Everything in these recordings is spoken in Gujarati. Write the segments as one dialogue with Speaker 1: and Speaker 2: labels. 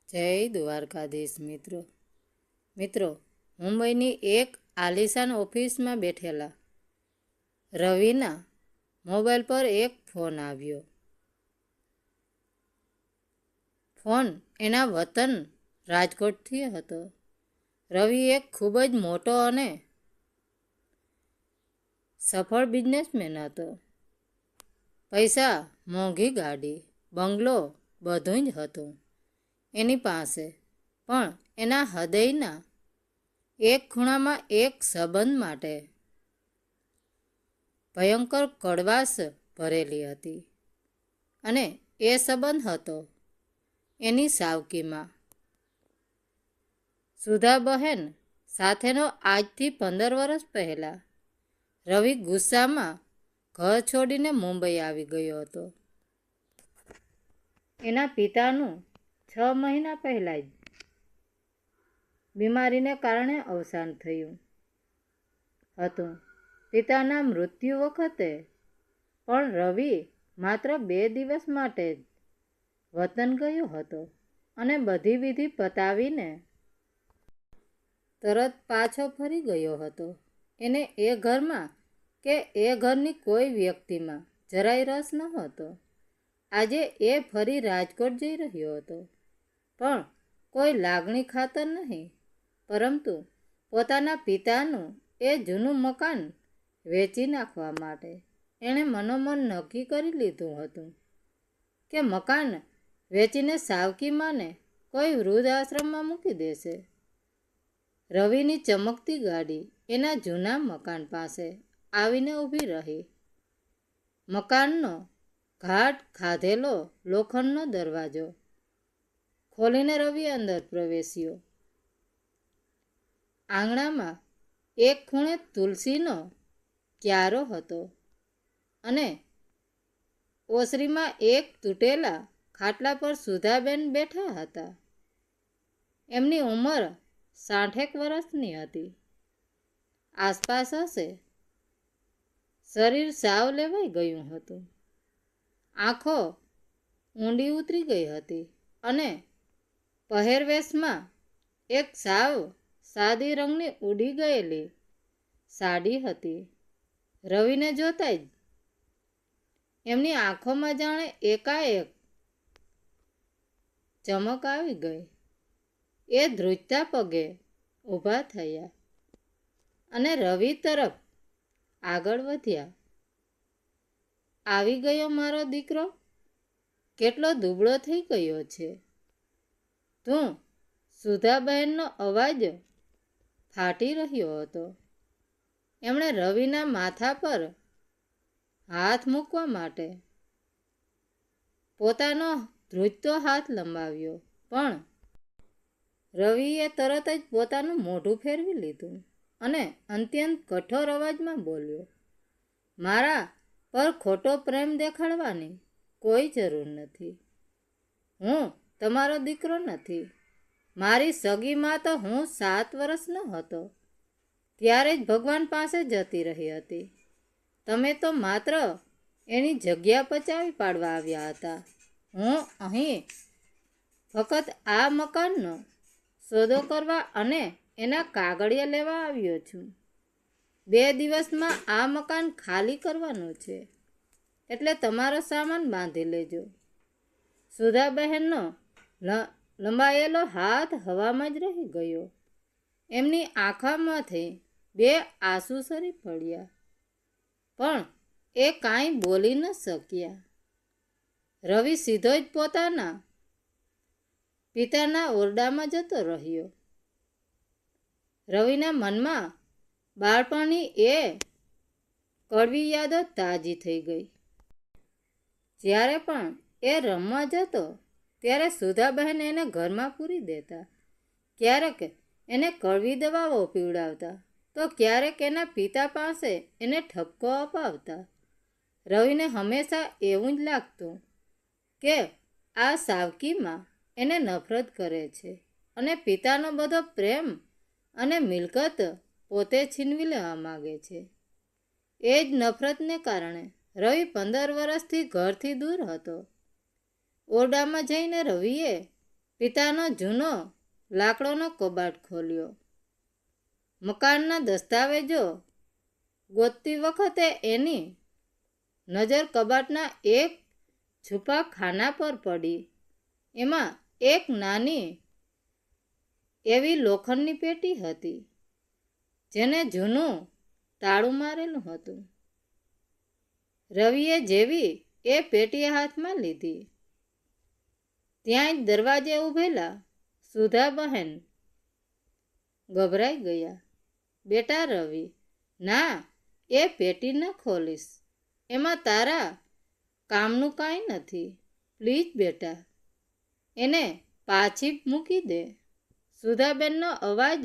Speaker 1: જય દ્વારકાધીશ મિત્રો મુંબઈની એક આલિશાન ઓફિસમાં બેઠેલા રવિના મોબાઈલ પર એક ફોન આવ્યો. ફોન એના વતન રાજકોટથી હતો. રવિ એક ખૂબ જ મોટો અને સફળ બિઝનેસમેન હતો. પૈસા, મોંઘી ગાડી, બંગલો બધું જ હતું એની પાસે. પણ એના હૃદયના એક ખૂણામાં એક સંબંધ માટે ભયંકર કડવાશ ભરેલી હતી. અને એ સંબંધ હતો એની સાવકીમાં. સુધાબહેન સાથેનો આજથી 15 વર્ષ પહેલાં રવિ ગુસ્સામાં ઘર છોડીને મુંબઈ આવી ગયો હતો. એના પિતાનું 6 મહિના પહેલાં જ બીમારીને કારણે અવસાન થયું હતું. પિતાના મૃત્યુ વખતે પણ રવિ માત્ર 2 દિવસ માટે જ વતન ગયો હતો અને બધી વિધિ પતાવીને તરત પાછો ફરી ગયો હતો. એને એ ઘરમાં કે એ ઘરની કોઈ વ્યક્તિમાં જરાય રસ નહોતો. આજે એ ફરી રાજકોટ જઈ રહ્યો હતો, પણ કોઈ લાગણી ખાતર નહીં, પરંતુ પોતાના પિતાનું એ જૂનું મકાન વેચી નાખવા માટે. એણે મનોમન નક્કી કરી લીધું હતું કે મકાન વેચીને સાવકી માને કોઈ વૃદ્ધ આશ્રમમાં મૂકી દેશે. રવિની ચમકતી ગાડી એના જૂના મકાન પાસે આવીને ઊભી રહી. મકાનનો ઘાટ ખાધેલો લોખંડનો દરવાજો ખોલીને રવિ અંદર પ્રવેશ્યો. આંગણામાં એક ખૂણે તુલસીનો ક્યારો હતો અને ઓસરીમાં એક તૂટેલા ખાટલા પર સુધાબેન બેઠા હતા. એમની ઉંમર 60 વર્ષની હતી આસપાસ હશે. શરીર સાવ લેવાઈ ગયું હતું. આંખો ઊંડી ઉતરી ગઈ હતી અને પહેરવેશમાં એક સાવ સાદી રંગની ઉડી ગયેલી સાડી હતી. રવિને જોતા જ એમની આંખોમાં જાણે એકાએક ચમક આવી ગઈ. એ ધ્રુજતા પગે ઊભા થયા અને રવિ તરફ આગળ વધ્યા. આવી ગયો મારો દીકરો? કેટલો દુબળો થઈ ગયો છે તું? સુધાબહેનનો અવાજ ફાટી રહ્યો હતો. એમણે રવિના માથા પર હાથ મૂકવા માટે પોતાનો ધ્રુજતો હાથ લંબાવ્યો, પણ રવિએ તરત જ પોતાનું મોઢું ફેરવી લીધું અને અત્યંત કઠોર અવાજમાં બોલ્યો, મારા પર ખોટો પ્રેમ દેખાડવાની કોઈ જરૂર નથી. હું તમારો દીકરો નથી. મારી સગી માં તો હું 7 વર્ષનો હતો ત્યારે જ ભગવાન પાસે જતી રહી હતી. તમે તો માત્ર એની જગ્યા પચાવી પાડવા આવ્યા હતા. હું અહીં ફક્ત આ મકાનનો સોદો કરવા અને એના કાગળિયા લેવા આવ્યો છું. 2 દિવસમાં આ મકાન ખાલી કરવાનું છે, એટલે તમારો સામાન બાંધી લેજો. સુધાબહેનનો લંબાયેલો હાથ હવામાં જ રહી ગયો. એમની આંખોમાંથી 2 આંસુ સરી પડ્યા, પણ એ કાંઈ બોલી ન શક્યા. રવિ સીધો જ પોતાના પિતાના ઓરડામાં જતો રહ્યો. રવિના મનમાં બાળપણની એ કડવી યાદો તાજી થઈ ગઈ. જ્યારે પણ એ રમવા જતો ત્યારે સુધાબહેન એને ઘરમાં પૂરી દેતા. ક્યારેક એને કડવી દવાઓ પીવડાવતા, તો ક્યારેક એના પિતા પાસે એને ઠપકો અપાવતા. રવિને હંમેશા એવું જ લાગતું કે આ સાવકીમાં એને નફરત કરે છે અને પિતાનો બધો પ્રેમ અને મિલકત પોતે છીનવી લેવા માગે છે. એ જ નફરતને કારણે રવિ 15 વર્ષથી ઘરથી દૂર હતો. ઓરડામાં જઈને રવિએ પિતાનો જૂનો લાકડોનો કબાટ ખોલ્યો. મકાનના દસ્તાવેજો ગોતતી વખતે એની નજર કબાટના એક છુપા ખાના પર પડી. એમાં એક નાની એવી લોખંડની પેટી હતી, જેને જૂનું તાળું મારેલું હતું. રવિએ જેવી એ પેટી હાથમાં લીધી, ત્યાં જ દરવાજે ઊભેલા સુધાબહેન ગભરાઈ ગયા. બેટા રવિ, ના, એ પેટી ન ખોલીશ. એમાં તારા કામનું કાંઈ નથી. પ્લીઝ બેટા, એને પાછી મૂકી દે. સુધાબેનનો અવાજ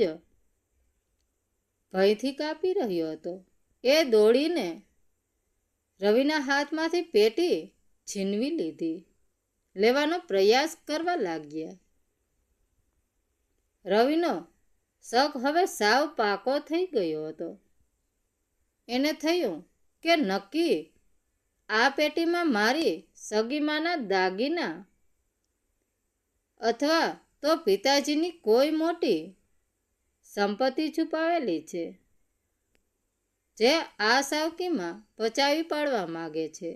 Speaker 1: ભયથી કાપી રહ્યો હતો. એ દોડીને રવિના હાથમાંથી પેટી છીનવી લીધી, લેવાનો પ્રયાસ કરવા લાગ્યા. રવિનો શક હવે સાવ પાકો થઈ ગયો હતો. એને થયું કે નક્કી આ પેટીમાં મારી સગીમાના દાગીના અથવા તો પિતાજીની કોઈ મોટી સંપત્તિ છુપાવેલી છે, જે આ સાવકીમાં પચાવી પાડવા માગે છે.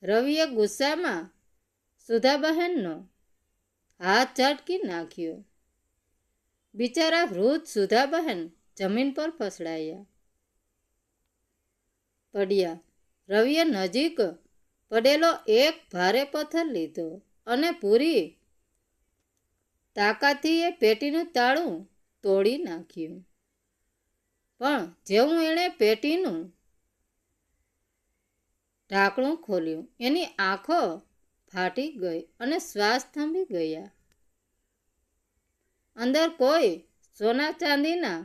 Speaker 1: રવિએ ગુસ્સામાં સુધાબહેનનો હાથ ઝટકી નાખ્યો. બિચારા વૃદ્ધ સુધાબહેન જમીન પર ફસડાયા પડ્યા. રવિએ નજીક પડેલો એક ભારે પથ્થર લીધો અને પૂરી તાકાતથી એ પેટીનું તાળું તોડી નાખ્યું. પણ જેવું એણે પેટીનું ઢાંકણું ખોલ્યું, એની આંખો ફાટી ગઈ અને શ્વાસ થંભી ગયા. અંદર કોઈ સોના ચાંદીના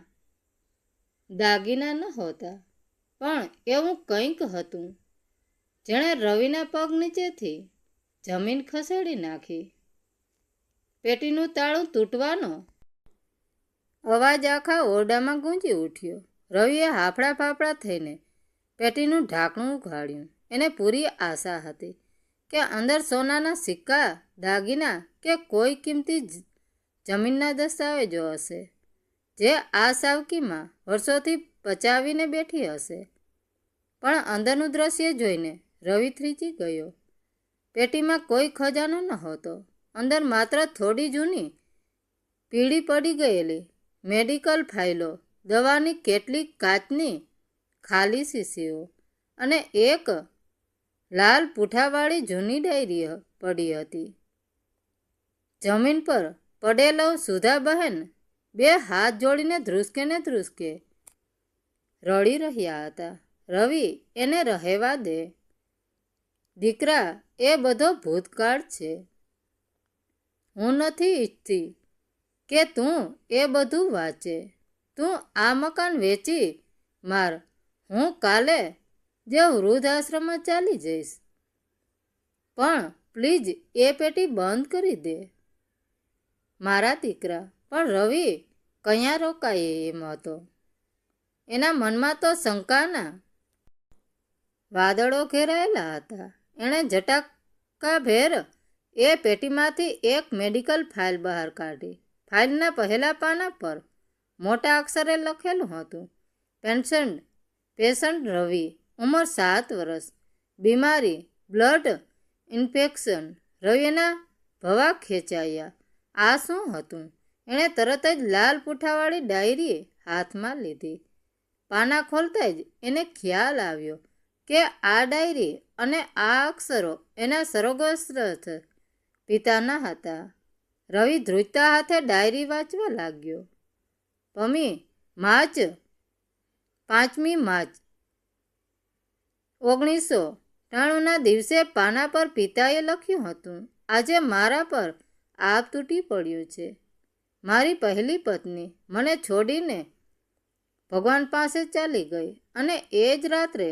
Speaker 1: દાગીના નહોતા, પણ એવું કંઈક હતું જેણે રવિના પગ નીચેથી જમીન ખસેડી નાખી. પેટીનું તાળું તૂટવાનો અવાજ આખા ઓરડામાં ગૂંજી ઉઠ્યો. રવિએ હાફડા ફાફડા થઈને પેટીનું ઢાંકણું ઉઘાડ્યું. એને પૂરી આશા હતી કે અંદર સોનાના સિક્કા, દાગીના કે કોઈ કિંમતી જમીનના દસ્તાવેજો હશે, જે આ સાવકીમાં વર્ષોથી પચાવીને બેઠી હશે. પણ અંદરનું દ્રશ્ય જોઈને રવિ થ્રીજી ગયો. પેટીમાં કોઈ ખજાનો નહોતો. અંદર માત્ર થોડી જૂની પીળી પડી ગયેલી મેડિકલ ફાઇલો, દવાની કેટલીક કાચની ખાલી શીશીઓ અને એક લાલ પૂંઠાવાળી જૂની ડાયરી પડી હતી. જમીન પર પડેલો સુધાબહેન બે હાથ જોડીને ધ્રુસકે ને ધ્રુસકે રડી રહ્યા હતા. રવિ, એને રહેવા દે. દીકરા, એ બધો ભૂતકાળ છે. હું નથી ઈચ્છતી કે તું એ બધું વાંચે. તું આ મકાન વેચી માર. હું કાલે જે વૃદ્ધ આશ્રમમાં ચાલી જઈશ. પણ પ્લીઝ એ પેટી બંધ કરી દે. મારા દીકરા. પણ રવિ કયાં રોકાય એમ હતો. એના મનમાં તો શંકાના વાદળો ઘેરાયેલા હતા. એણે ઝટાકાભેર એ પેટીમાંથી એક મેડિકલ ફાઇલ બહાર કાઢી. ફાઇલના પહેલા પાના પર મોટા અક્ષરે લખેલું હતું, પેશન્ટ રવિ, ઉંમર 7 વર્ષ, બીમારી બ્લડ ઇન્ફેક્શન. રવિના ભવા ખેંચાયા. આ શું હતું? એણે તરત જ લાલ પૂંઠાવાળી ડાયરી હાથમાં લીધી. પાના ખોલતા જ એને ખ્યાલ આવ્યો કે આ ડાયરી અને આ અક્ષરો એના સર્વગ્રસ્ત પિતાના હતા. રવિ ધ્રુજતા હાથે ડાયરી વાંચવા લાગ્યો. 5મી માર્ચ 1993ના દિવસે પાના પર પિતાએ લખ્યું હતું, આજે મારા પર આપ તૂટી પડ્યું છે. મારી પહેલી પત્ની મને છોડીને ભગવાન પાસે ચાલી ગઈ અને એ જ રાત્રે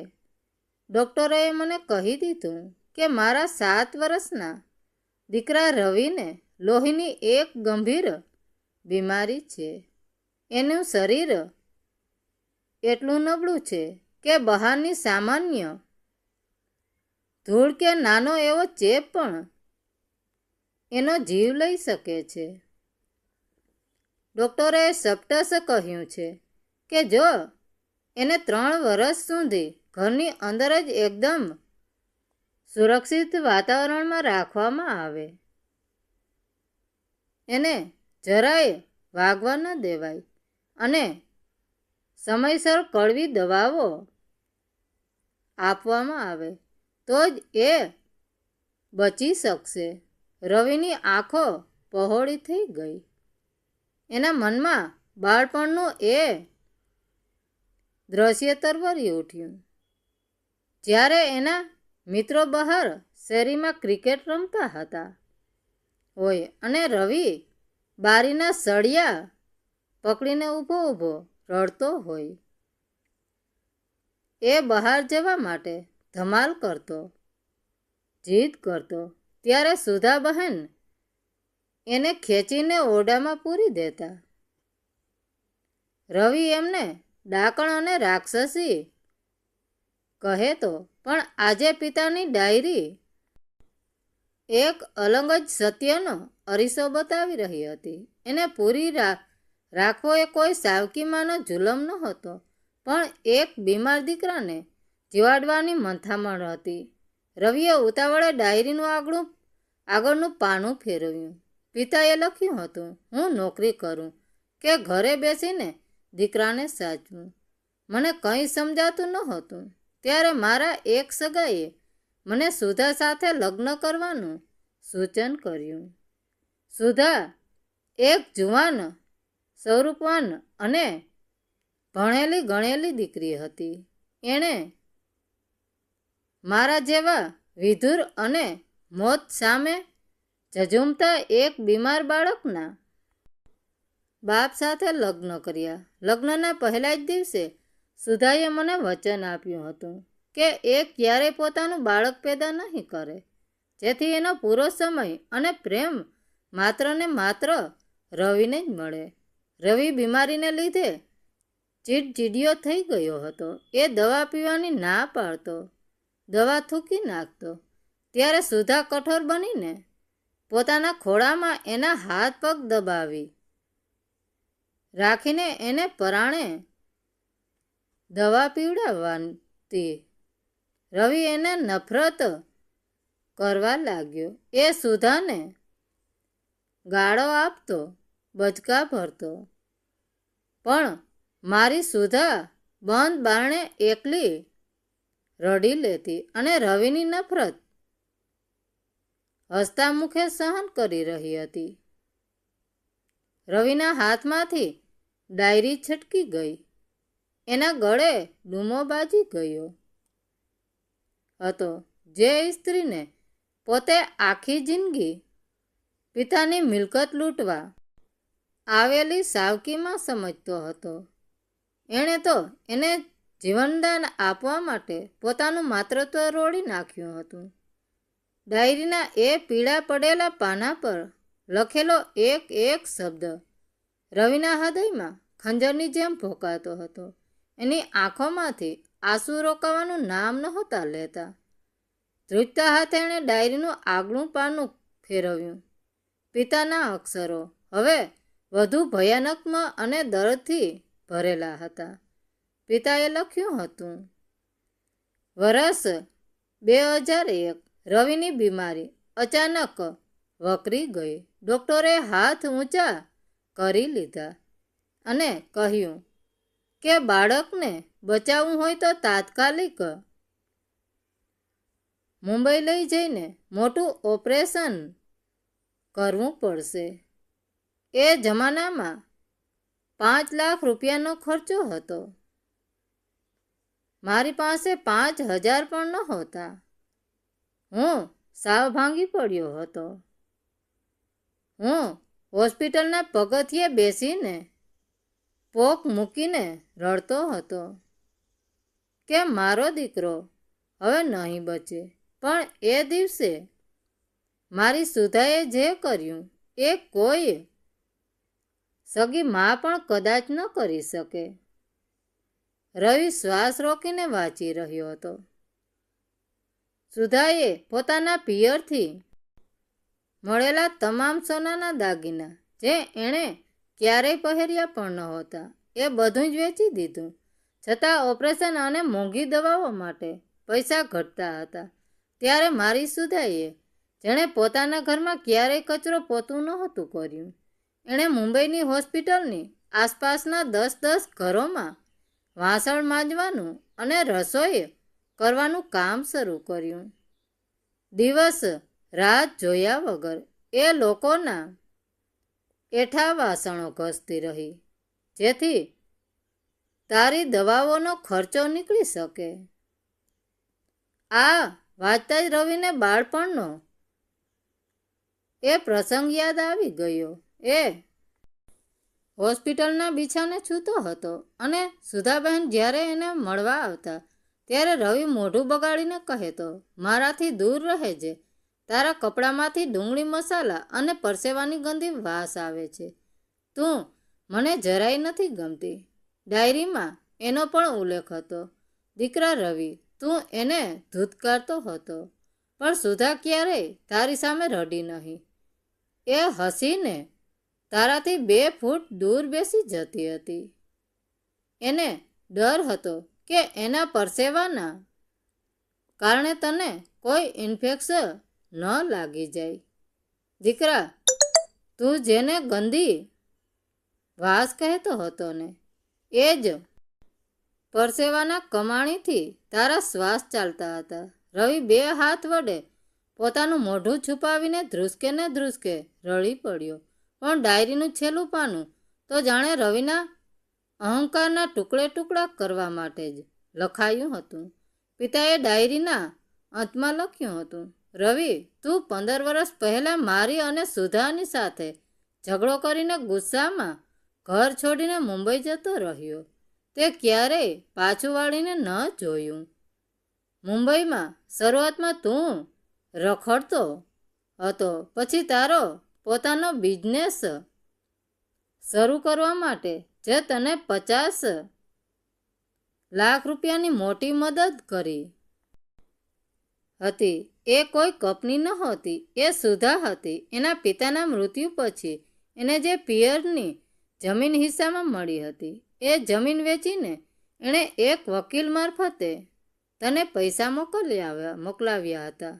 Speaker 1: ડૉક્ટરોએ મને કહી દીધું કે મારા 7 વર્ષના દીકરા રવિને લોહીની એક ગંભીર બીમારી છે. એનું શરીર એટલું નબળું છે કે બહારની સામાન્ય ધૂળ કે નાનો એવો ચેપ પણ એનો જીવ લઈ શકે છે. ડૉક્ટરે સપ્ટસે કહ્યું છે કે જો એને 3 વર્ષ સુધી ઘરની અંદર જ એકદમ સુરક્ષિત વાતાવરણમાં રાખવામાં આવે, એને જરાય વાગવા ન દેવાય અને સમયસર કડવી દવાઓ આપવામાં આવે તો જ એ બચી શકશે. રવિની આંખો પહોળી થઈ ગઈ. એના મનમાં બાળપણનું એ દ્રશ્ય તરવરી ઉઠ્યું જ્યારે એના મિત્રો બહાર શેરીમાં ક્રિકેટ રમતા હતા હોય અને રવિ બારીના સળિયા પકડીને ઊભો ઊભો રડતો હોય. એ બહાર જવા માટે ધમાલ કરતો, જીદ કરતો ત્યારે સુધા બહેન એને ખેંચીને ઓરડામાં પૂરી દેતા. રવિ એમને ડાકણ અને રાક્ષસી કહેતો, પણ આજે પિતાની ડાયરી એક અલગ જ સત્યનો અરીસો બતાવી રહી હતી. એને પૂરી રાખવો એ કોઈ સાવકીમાંનો જુલમ નહોતો, પણ એક બીમાર દીકરાને જીવાડવાની મંથામણ હતી. રવિએ ઉતાવળે ડાયરીનું આગળનું પાનું ફેરવ્યું. પિતાએ લખ્યું હતું, હું નોકરી કરું કે ઘરે બેસીને દીકરાને સાચવું. મને કંઈ સમજાતું નહોતું ત્યારે મારા એક સગાએ મને સુધા સાથે લગ્ન કરવાનું સૂચન કર્યું. સુધા એક જુવાન, સ્વરૂપવાન અને ભણેલી ગણેલી દીકરી હતી. એણે મારા જેવા વિધુર અને મોત સામે ઝઝૂમતા એક બીમાર બાળકના બાપ સાથે લગ્ન કર્યા. લગ્નના પહેલા જ દિવસે સુધાએ મને વચન આપ્યું હતું કે એ ક્યારેય પોતાનું બાળક પેદા નહીં કરે, જેથી એનો પૂરો સમય અને પ્રેમ માત્ર ને માત્ર રવિને જ મળે. રવિ બીમારીને લીધે ચીડચીડિયો થઈ ગયો હતો. એ દવા પીવાની ના પાડતો, દવા થૂકી નાખતો. ત્યારે સુધા કઠોર બનીને પોતાના ખોળામાં એના હાથ પગ દબાવી રાખીને એને પરાણે દવા પીવડાવતી. રવિ એને નફરત કરવા લાગ્યો. એ સુધાને ગાળો આપતો, બચકા ભરતો, પણ મારી સુધા બંધ બારણે એકલી રડી લેતી અને રવિની નફરત હસતા મુખે સહન કરી રહી હતી. રવિના હાથમાંથી ડાયરી છટકી ગઈ. એના ગળે ડૂમો બાજી ગયો હતો. જે સ્ત્રીને પોતે આખી જિંદગી પિતાની મિલકત લૂંટવા આવેલી સાવકીમાં સમજતો હતો, એણે તો એને જીવનદાન આપવા માટે પોતાનું માતૃત્વ રોળી નાખ્યું હતું. ડાયરીના એ પીળા પડેલા પાના પર લખેલો એક એક શબ્દ રવિના હૃદયમાં ખંજરની જેમ ભોંકાતો હતો. એની આંખોમાંથી આંસુ રોકાવાનું નામ નહોતા લેતા. ધ્રુજતા હાથે એણે ડાયરીનું આગલું પાનું ફેરવ્યું. પિતાના અક્ષરો હવે વધુ ભયાનક અને દર્દથી ભરેલા હતા. પિતાએ લખ્યું હતું, વર્ષ 2001 રવિની બીમારી અચાનક વકરી ગઈ. ડૉક્ટરે હાથ ઊંચા કરી લીધા અને કહ્યું કે બાળકને બચાવવું હોય તો તાત્કાલિક મુંબઈ લઈ જઈને મોટું ઓપરેશન કરવું પડશે. એ જમાનામાં 5 લાખ રૂપિયાનો ખર્ચો હતો. મારી પાસે 5,000 પણ નહોતા. હું સાવ ભાંગી પડ્યો હતો. હું હોસ્પિટલના પગથિયે બેસીને પોક મૂકીને રડતો હતો કે મારો દીકરો હવે નહીં બચે. પણ એ દિવસે મારી સુધાએ જે કર્યું એ કોઈ સગી મા પણ કદાચ ન કરી શકે. રવિ શ્વાસ રોકીને વાંચી રહ્યો હતો. સુધાએ પોતાના પિયરથી મળેલા તમામ સોનાના દાગીના જે એણે ક્યારેય પહેર્યા પણ નહોતા એ બધું જ વેચી દીધું. છતાં ઓપરેશન અને મોંઘી દવાઓ માટે પૈસા ઘટતા હતા. ત્યારે મારી સુધાઈએ, જેણે પોતાના ઘરમાં ક્યારેય કચરો પોતું નહોતું કર્યું, એણે મુંબઈની હોસ્પિટલની આસપાસના 10-10 ઘરોમાં વાસણ માંજવાનું અને રસોઈ કરવાનું કામ શરૂ કર્યું. દિવસ રાત જોયા વગર એ લોકોના એઠા વાસણો ઘસતી રહી, જેથી તારી દવાઓનો ખર્ચો નીકળી શકે. આ વાંચતા જ રવિને બાળપણનો એ પ્રસંગ યાદ આવી ગયો. એ હોસ્પિટલના બિછાને છૂતો હતો અને સુધાબહેન જ્યારે એને મળવા આવતા ત્યારે રવિ મોઢું બગાડીને કહેતો, મારાથી દૂર રહેજે, તારા કપડામાંથી ડુંગળી મસાલા અને પરસેવાની ગંદી વાસ આવે છે, તું મને જરાય નથી ગમતી. ડાયરીમાં એનો પણ ઉલ્લેખ હતો. દીકરા રવિ, તું એને ધૂતકારતો હતો, પણ સુધા ક્યારેય તારી સામે રડી નહીં. એ હસીને તારાથી 2 ફૂટ દૂર બેસી જતી હતી. એને ડર હતો કે એના પરસેવાના કારણે તને કોઈ ઇન્ફેક્શન ન લાગી જાય. દીકરા, તું જેને ગંદી વાસ કહેતો હતો ને, એ જ પરસેવાના કમાણીથી તારા શ્વાસ ચાલતા હતા. રવિ 2 હાથ વડે પોતાનું મોઢું છુપાવીને ધ્રુસકે ને ધ્રુસકે રડી પડ્યો. પણ ડાયરીનું છેલ્લું પાનું તો જાણે રવિના અહંકારના ટુકડે ટુકડા કરવા માટે જ લખાયું હતું. પિતાએ ડાયરીના અંતમાં લખ્યું હતું, રવિ, તું 15 વર્ષ પહેલાં મારી અને સુધાની સાથે ઝઘડો કરીને ગુસ્સામાં ઘર છોડીને મુંબઈ જતો રહ્યો. તે ક્યારેય પાછું વાળીને ન જોયું. મુંબઈમાં શરૂઆતમાં તું રખડતો હતો, પછી તારો પોતાનો બિઝનેસ શરૂ કરવા માટે જે તને 50 લાખ રૂપિયાની મોટી મદદ કરી હતી, એ કોઈ કંપની નહોતી, એ સુધા હતી. એના પિતાના મૃત્યુ પછી એને જે પિયરની જમીન હિસ્સામાં મળી હતી, એ જમીન વેચીને એણે એક વકીલ મારફતે તને પૈસા મોકલાવ્યા હતા.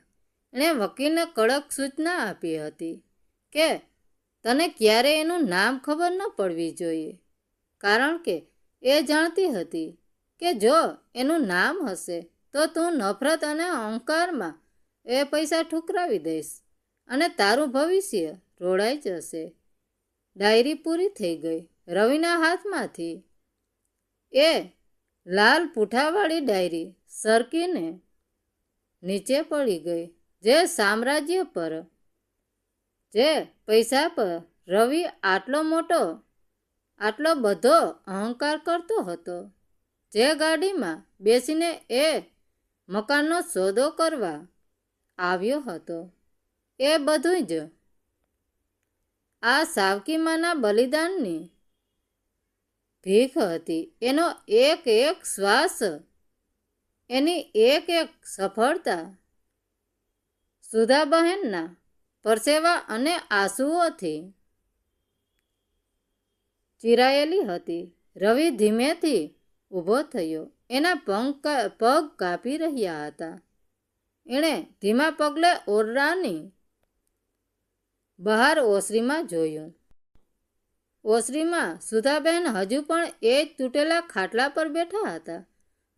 Speaker 1: એણે વકીલને કડક સૂચના આપી હતી કે તને ક્યારે એનું નામ ખબર ન પડવી જોઈએ, કારણ કે એ જાણતી હતી કે જો એનું નામ હશે તો તું નફરત અને અહંકારમાં એ પૈસા ઠુકરાવી દઈશ અને તારું ભવિષ્ય રોડાઈ જશે. ડાયરી પૂરી થઈ ગઈ. રવિના હાથમાંથી એ લાલ પૂંઠાવાળી ડાયરી સરકીને નીચે પડી ગઈ. જે સામ્રાજ્ય પર, જે પૈસા પર રવિ આટલો બધો અહંકાર કરતો હતો, જે ગાડીમાં બેસીને એ મકાનનો સોદો કરવા આવ્યો હતો, એ બધું જ આ સાવકીમાના બલિદાનની ભીખ હતી. એનો એક એક શ્વાસ, એની એક એક સફળતા સુધાબહેનના પરસેવા અને આંસુઓથી ચીરાયેલી હતી. રવિ ધીમેથી ઊભો થયો. એના પગ કાપી રહ્યા હતા. એણે ધીમા પગલે ઓરડાની બહાર ઓસરીમાં જોયું. ઓસરીમાં સુધાબહેન હજુ પણ એ જ તૂટેલા ખાટલા પર બેઠા હતા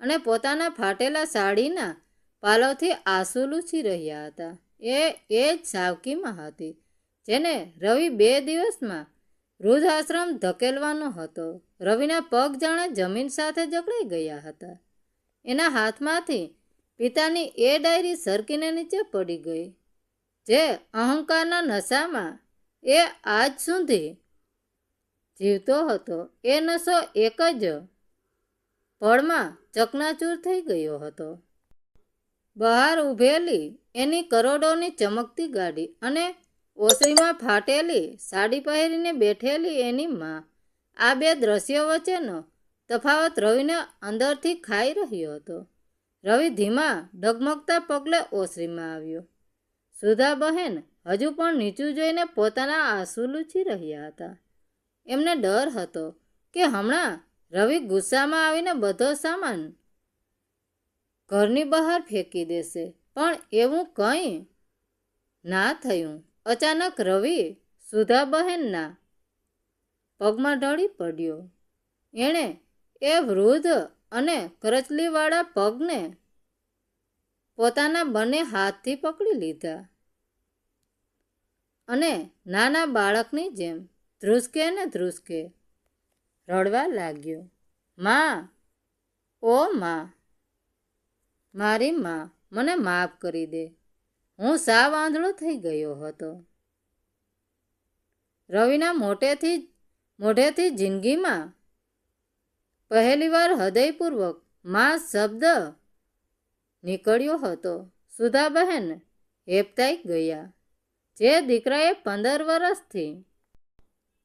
Speaker 1: અને પોતાના ફાટેલા સાડીના પાલવથી આંસુ લૂછી રહ્યા હતા. એ જ સાવકીમાં હતી જેને રવિ 2 દિવસમાં વૃદ્ધાશ્રમ ધકેલવાનો હતો. રવિના પગ જાણે જમીન સાથે જકડાઈ ગયા હતા. એના હાથમાંથી પિતાની એ ડાયરી સરકીને નીચે પડી ગઈ. જે અહંકારના નશામાં એ આજ સુધી જીવતો હતો, એ નશો એક જ પળમાં ચકનાચૂર થઈ ગયો હતો. બહાર ઊભેલી એની કરોડોની ચમકતી ગાડી અને ઓસરીમાં ફાટેલી સાડી પહેરીને બેઠેલી એની માં, આ 2 દ્રશ્યો વચ્ચેનો તફાવત રવિને અંદરથી ખાઈ રહ્યો હતો. રવિ ધીમા ડગમગતા પગલે ઓસરીમાં આવ્યો. સુધાબહેન હજુ પણ નીચું જોઈને પોતાના આંસુ લૂછી રહ્યા હતા. એમને ડર હતો કે હમણાં રવિ ગુસ્સામાં આવીને બધો સામાન ઘરની બહાર ફેંકી દેશે, પણ એવું કંઈ ના થયું. અચાનક રવિ સુધાબહેનના પગમાં ઢળી પડ્યો. એણે એ વૃદ્ધ અને કરચલીવાળા પગને પોતાના બંને હાથથી પકડી લીધા અને નાના બાળકની જેમ ધ્રુસકે ને ધ્રુસકે રડવા લાગ્યો. માં, ઓ માં, મારી માં, મને માફ કરી દે. હું સાવ આંધળો થઈ ગયો હતો. રવિના મોઢેથી જિંદગીમાં પહેલીવાર હૃદયપૂર્વક માં શબ્દ નીકળ્યો હતો. સુધાબહેન હેબતાઈ ગયા. જે દીકરાએ 15 વર્ષથી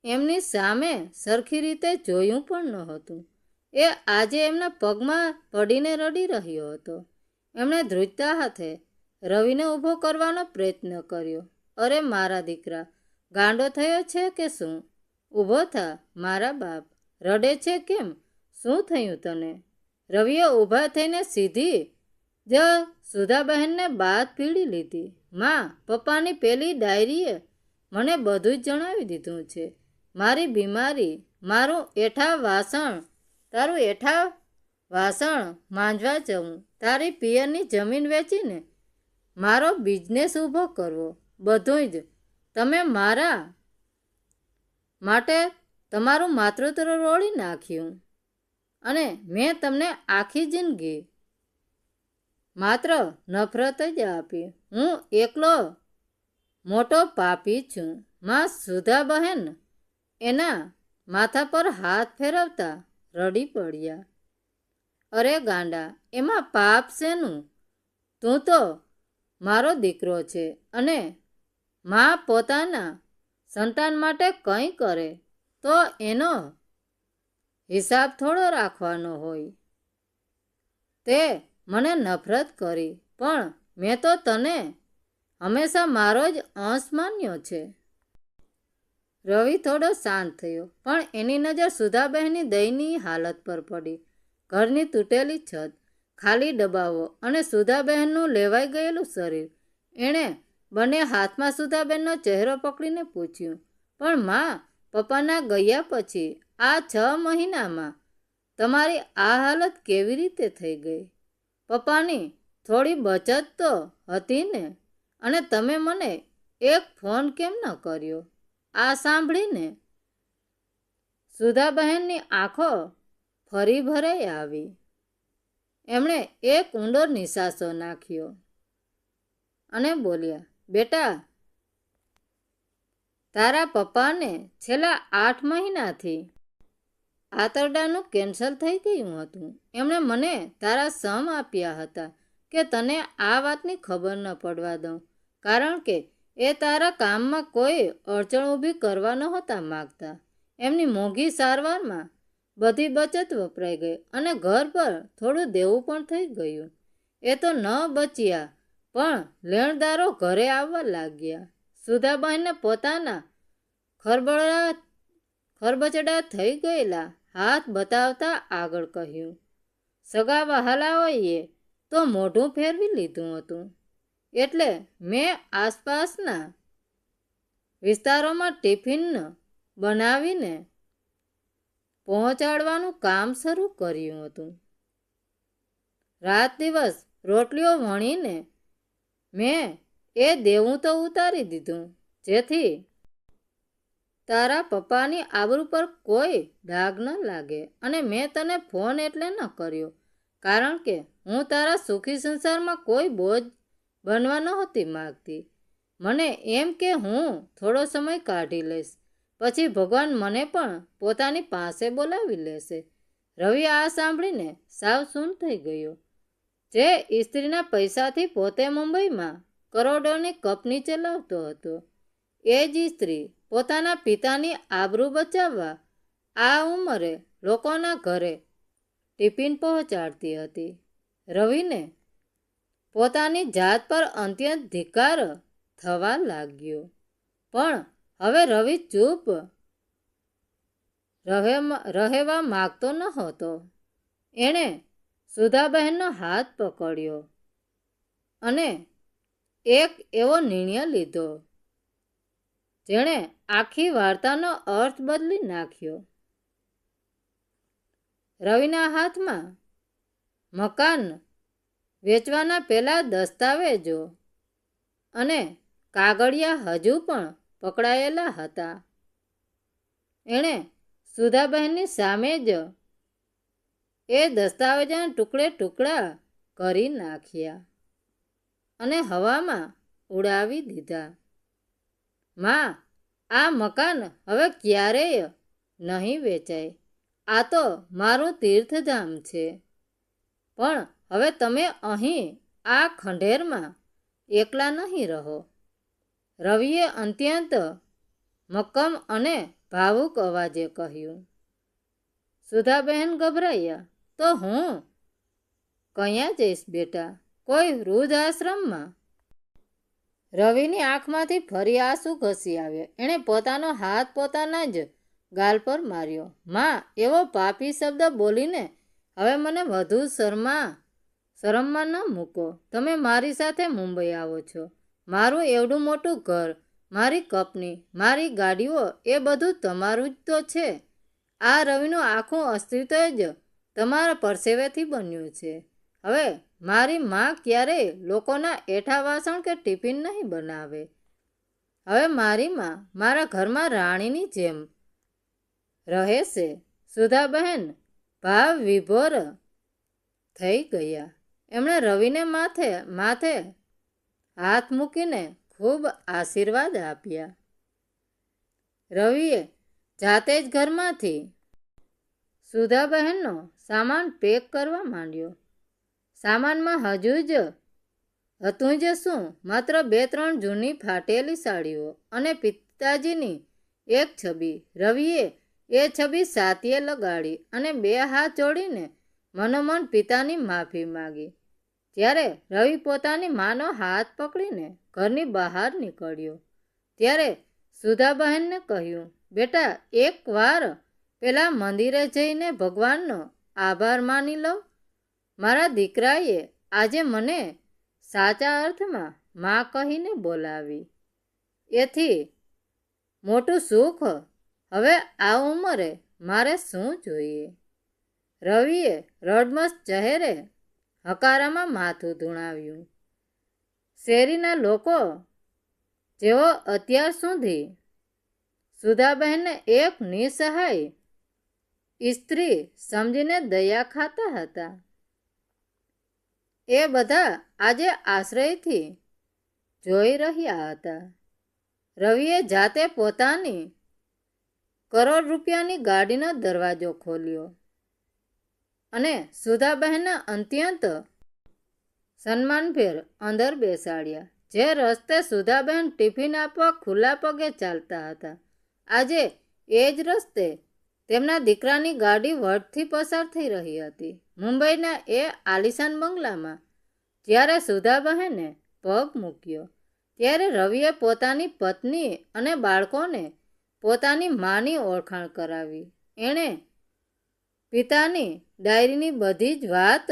Speaker 1: એમની સામે સરખી રીતે જોયું પણ નહોતું, એ આજે એમના પગમાં પડીને રડી રહ્યો હતો. એમણે ધ્રુજતા હાથે રવિને ઊભો કરવાનો પ્રયત્ન કર્યો. અરે મારા દીકરા, ગાંડો થયો છે કે શું? ઊભો થા મારા બાપ. રડે છે કેમ? શું થયું તને? રવિએ ઊભા થઈને સીધી જ સુધાબહેનને બાદ પીડી લીધી. માં, પપ્પાની પેલી ડાયરીએ મને બધું જ જણાવી દીધું છે. મારી બીમારી, તારું એઠા વાસણ માંજવા જવું, તારી પિયરની જમીન વેચીને મારો બિઝનેસ ઊભો કરવો, બધું જ તમે મારા માટે તમારું માતૃત્વ રોળી નાખ્યું અને મેં તમને આખી જિંદગી માત્ર નફરત જ આપી. હું એકલો મોટો પાપી છું. માં સુધાબહેન એના માથા પર હાથ ફેરવતા રડી પડ્યા. અરે ગાંડા, એમાં પાપ શેનું? તું તો મારો દીકરો છે અને માં પોતાના સંતાન માટે કંઈ કરે તો એનો હિસાબ થોડો રાખવાનો હોય. તે મને નફરત કરી, પણ મેં તો તને હંમેશા મારો જ અંશ માન્યો છે. રવિ થોડો શાંત થયો, પણ એની નજર સુધાબહેનની દયનીય હાલત પર પડી. ઘરની તૂટેલી છત, ખાલી ડબ્બાઓ અને સુધાબહેનનું લેવાઈ ગયેલું શરીર. એણે બંને હાથમાં સુધાબહેનનો ચહેરો પકડીને પૂછ્યું, પણ માં, પપ્પાના ગયા પછી આ 6 મહિનામાં તમારી આ હાલત કેવી રીતે થઈ ગઈ? પપ્પાની થોડી બચત તો હતી ને? અને તમે મને એક ફોન કેમ ન કર્યો? આ સાંભળીને સુધાબહેનની આંખો ફરી ભરાઈ આવી. એમણે એક ઊંડો નિસાસો નાખ્યો અને બોલ્યા, બેટા, તારા પપ્પાને છેલ્લા 8 મહિનાથી આંતરડાનું કેન્સર થઈ ગયું હતું. એમણે મને તારા સમ આપ્યા હતા કે તને આ વાતની ખબર ન પડવા દઉં, કારણ કે એ તારા કામમાં કોઈ અડચણ ઊભી કરવા નહોતા માગતા. એમની મોંઘી સારવારમાં બધી બચત વપરાઈ ગઈ અને ઘર પર થોડું દેવું પણ થઈ ગયું. એ તો ન બચ્યા, પણ લેણદારો ઘરે આવવા લાગ્યા. સુધાબહેને પોતાના ખરબચડા થઈ ગયેલા હાથ બતાવતા આગળ કહ્યું, સગા વહાલાઓએ તો મોઢું ફેરવી લીધું હતું, એટલે મેં આસપાસના વિસ્તારોમાં ટિફિન બનાવીને પહોંચાડવાનું કામ શરૂ કર્યું હતું. રાત દિવસ રોટલીઓ વણીને મેં એ દેવું તો ઉતારી દીધું, જેથી તારા પપ્પાની આબરૂ પર કોઈ ડાઘ ન લાગે. અને મેં તને ફોન એટલે ન કર્યો, કારણ કે હું તારા સુખી સંસારમાં કોઈ બોજ બનવા નહોતી માગતી. મને એમ કે હું થોડો સમય કાઢી લઈશ, પછી ભગવાન મને પણ પોતાની પાસે બોલાવી લેશે. રવિ આ સાંભળીને સાવ સૂન થઈ ગયો. જે સ્ત્રીના પૈસાથી પોતે મુંબઈમાં કરોડોની કંપની ચલાવતો હતો, એ જ સ્ત્રી પોતાના પિતાની આબરૂ બચાવવા આ ઉંમરે લોકોના ઘરે ટિફિન પહોંચાડતી હતી. રવિને પોતાની જાત પર અત્યંત ધિક્કાર થવા લાગ્યો. પણ હવે રવિ ચૂપ રહેવા માગતો ન હતો. એણે સુધાબહેનનો હાથ પકડ્યો અને એક એવો નિર્ણય લીધો જેણે આખી વાર્તાનો અર્થ બદલી નાખ્યો. રવિના હાથમાં મકાન વેચવાના પેલા દસ્તાવેજો અને કાગળિયા હજુ પણ પકડાયેલા હતા. એણે સુધાબહેનની સામે જ એ દસ્તાવેજોના ટુકડા કરી નાખ્યા અને હવામાં ઉડાવી દીધા. માં, આ મકાન હવે ક્યારેય નહીં વેચાય. આ તો મારું તીર્થધામ છે. પણ હવે તમે અહીં આ ખંડેરમાં એકલા નહીં રહો. રવિએ અત્યંત મક્કમ અને ભાવુક અવાજે કહ્યું. સુધાબહેન ગભરાયા. તો હું ક્યાં જઈશ બેટા? કોઈ વૃદ્ધ આશ્રમમાં? રવિની આંખમાંથી ફરી આંસુ ઘસી આવ્યા. એણે પોતાનો હાથ પોતાના જ ગાલ પર માર્યો. માં, એવો પાપી શબ્દ બોલીને હવે મને વધુ શરમમાં ન મૂકો. તમે મારી સાથે મુંબઈ આવો છો. મારું એવડું મોટું ઘર, મારી કંપની, મારી ગાડીઓ, એ બધું તમારું જ તો છે. આ રવિનું આખું અસ્તિત્વ જ તમારા પરસેવેથી બન્યું છે. હવે મારી માં ક્યારેય લોકોના એઠા વાસણ કે ટિફિન નહીં બનાવે. હવે મારી માં મારા ઘરમાં રાણીની જેમ રહેશે. સુધાબહેન ભાવ વિભોર થઈ ગયા. એમણે રવિને માથે હાથ મૂકીને ખૂબ આશીર્વાદ આપ્યા. રવિએ જાતે જ ઘરમાંથી સુધાબહેનનો સામાન પેક કરવા માંડ્યો. સામાનમાં હતું જ શું, માત્ર 2-3 જૂની ફાટેલી સાડીઓ અને પિતાજીની એક છબી. રવિએ એ છબી છાતીએ લગાડી અને 2 હાથ જોડીને મનોમન પિતાની માફી માગી. જ્યારે રવિ પોતાની માનો હાથ પકડીને ઘરની બહાર નીકળ્યો ત્યારે સુધાબહેનને કહ્યું, બેટા, એકવાર પેલા મંદિરે જઈને ભગવાનનો આભાર માની લો. મારા દીકરાએ આજે મને સાચા અર્થમાં માં કહીને બોલાવી. એથી મોટું સુખ હવે આ ઉંમરે મારે શું જોઈએ? રવિએ રડમસ ચહેરે હકારામાં માથું ધૂણાવ્યું. શેરીના લોકો જેઓ અત્યાર સુધી સુધાબહેનને એક નિસહાય સ્ત્રી સમજીને દયા ખાતા હતા, એ બધા આજે આશ્રયથી જોઈ રહ્યા હતા. રવિએ જાતે પોતાની કરોડ રૂપિયાની ગાડીનો દરવાજો ખોલ્યો અને સુધાબહેનને અત્યંત સન્માનભેર અંદર બેસાડ્યા. જે રસ્તે સુધાબહેન ટિફિન આપવા ખુલ્લા પગે ચાલતા હતા, આજે એ જ રસ્તે તેમના દીકરાની ગાડી વટથી પસાર થઈ રહી હતી. મુંબઈના એ આલિશાન બંગલામાં જ્યારે સુધાબહેને પગ મૂક્યો ત્યારે રવિએ પોતાની પત્ની અને બાળકોને પોતાની માની ઓળખાણ કરાવી. એણે પિતાની ડાયરીની બધી જ વાત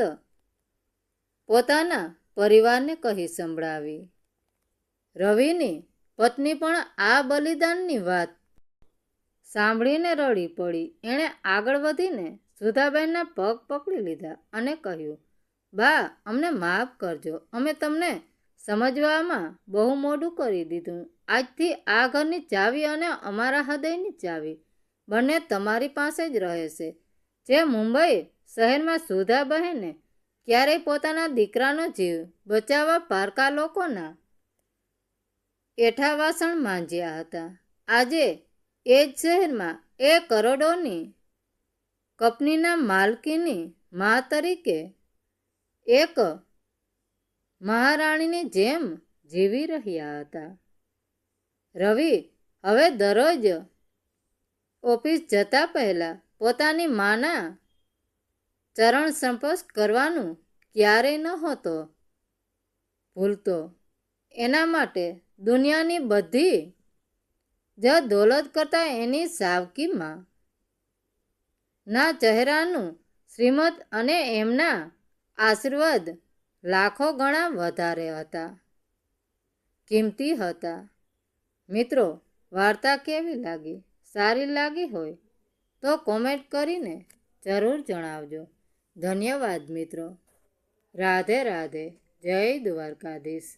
Speaker 1: પોતાના પરિવારને કહી સંભળાવી. રવિની પત્ની પણ આ બલિદાનની વાત સાંભળીને રડી પડી. એણે આગળ વધીને સુધાબહેનના પગ પકડી લીધા અને કહ્યું, બા, અમને માફ કરજો. અમે તમને સમજવામાં બહુ મોડું કરી દીધું. આજથી આ ઘરની ચાવી અને અમારા હૃદયની ચાવી બંને તમારી પાસે જ રહેશે. જે મુંબઈ શહેરમાં સુધાબહેને ક્યારેય પોતાના દીકરાનો જીવ બચાવવા પારકા લોકોના એઠા વાસણ માંજ્યા હતા, આજે એ જ શહેરમાં એ કરોડોની કંપનીના માલકીની મા તરીકે એક મહારાણીની જેમ જીવી રહ્યા હતા. રવિ હવે દરરોજ ઓફિસ જતા પહેલા પોતાની માના ચરણ સ્પર્શ કરવાનું ક્યારેય નહોતો ભૂલતો. એના માટે દુનિયાની બધી જ દોલત કરતાં એની સાવકીમાં ના ચહેરાનું શ્રીમત અને એમના આશીર્વાદ લાખો ગણા વધારે હતા, કિંમતી હતા. મિત્રો, વાર્તા કેવી લાગી? સારી લાગી હોય તો કોમેન્ટ કરીને જરૂર જણાવજો. ધન્યવાદ મિત્રો. રાધે રાધે. જય દ્વારકાધીશ.